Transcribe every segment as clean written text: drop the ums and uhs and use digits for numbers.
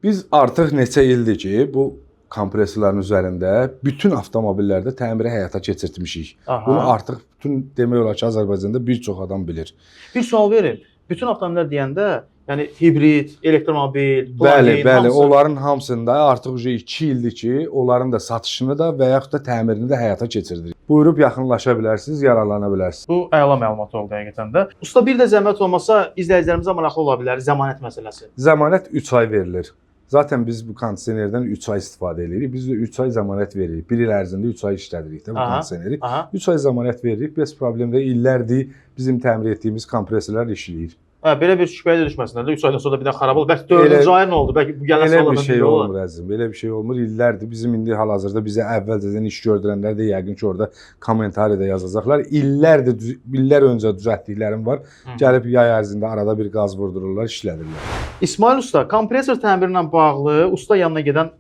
Biz artıq neçə ildir ki, bu kompresorların üzərində bütün avtomobillərdə təmiri həyata keçirtmişik. Aha. Bunu artıq bütün demək olar ki, Azərbaycanda bir çox adam bilir. Bir sual verin. Bütün avtomobillər deyəndə, yəni hibrid, elektromobil, Bəli, plug-in, bəli, hamısı... onların hamısında artıq 2 ildir ki, onların da satışını da və yaxud da təmirini də həyata keçirdirik. Buyurub yaxınlaşa bilərsiniz, yararlana bilərsiniz. Bu əla məlumat oldu həqiqətən də. Usta, bir də zəhmət olmasa izləyicilərimizə maraqlı ola bilər zəmanət məsələsi. Zəmanət 3 ay verilir. Zaten biz bu kondisionerdən 3 ay istifadə edirik. Biz də 3 ay zəmanət veririk. 1 il ərzində 3 ay işlədirik də bu kondisioneri. 3 ay zəmanət veririk. Bez problemdə illərdir bizim təmir etdiyimiz kompresorlar işləyir. Belə bir şübhəyə də düşməsinlər də 3 aydan sonra bir də xarab olur. Bəlkə 4-cü ay nə oldu? Bəlkə bu gələn Elə suallardan bir şey biri olar. olmur əzizim. Belə bir şey olmur. İllərdir bizim indi hal-hazırda bizə əvvəlcədən iş gördürənlər də yəqin ki, orada kommentariyada yazacaqlar. İllər öncə düzəltdiklərim var. Gəlib yay ərzində arada bir qaz vurdururlar, işlədirlər. İsmail usta, kompresor təmiri ilə bağlı usta yanına gedən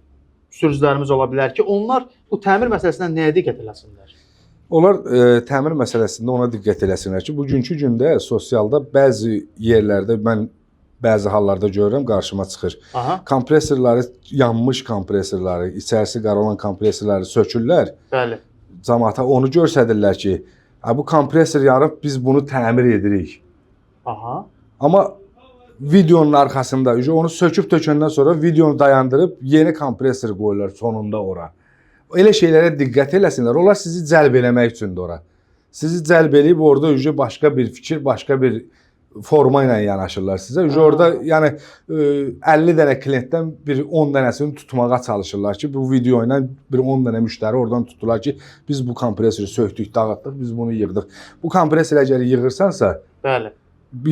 sürücülərimiz ola bilər ki, onlar bu təmir məsələsindən nəyə diqqət eləsinlər? Onlar təmir məsələsində ona diqqət eləsinlər ki, bugünkü gündə sosialda bəzi yerlərdə mən bəzi hallarda görürəm, qarşıma çıxır. Kompresorları, yanmış kompresorları, içərisi qara olan kompresorları sökürlər. Bəli. Cəmaata onu göstərirlər ki, bu kompresor yarıb biz bunu təmir edirik. Amma videonun arxasında onu söküb tökəndən sonra videonu dayandırıb yeni kompresor qoyurlar sonunda ora. Elə şeylərə diqqət eləsinlər. Onlar sizi cəlb eləmək üçündür ora. Sizi cəlb eləyib orada başqa bir fikir, başqa bir forma ilə yanaşırlar sizə. Orada yəni 50 dənə klientdən bir 10 dənəsini tutmağa çalışırlar ki, bu video ilə bir 10 dənə müştəri oradan tutdular ki, biz bu kompresoru söktük, dağıtdıq, biz bunu yığdıq. Bu kompresoru əgər yığırsansa, bəli,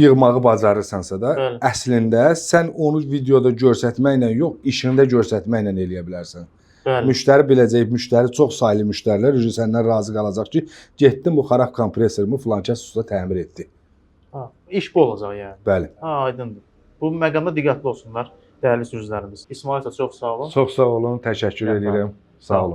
yığmağı bacarırsansa da, əslində sən onu videoda göstərməklə yox, işində göstərməklə eləyə bilərsən. Müştəri biləcək, müştəri çox saylı müştərilər səndən razı qalacaq ki, getdim bu xarab kompresorumu filankəs usta təmir etdi. İş bu olacaq yəni. Bəli. Aydındır. Bu məqamda diqqətli olsunlar dəyərli sürücülərimiz. İsmail usta, çox sağ olun. Çox sağ olun, təşəkkür edirəm. Sağ olun.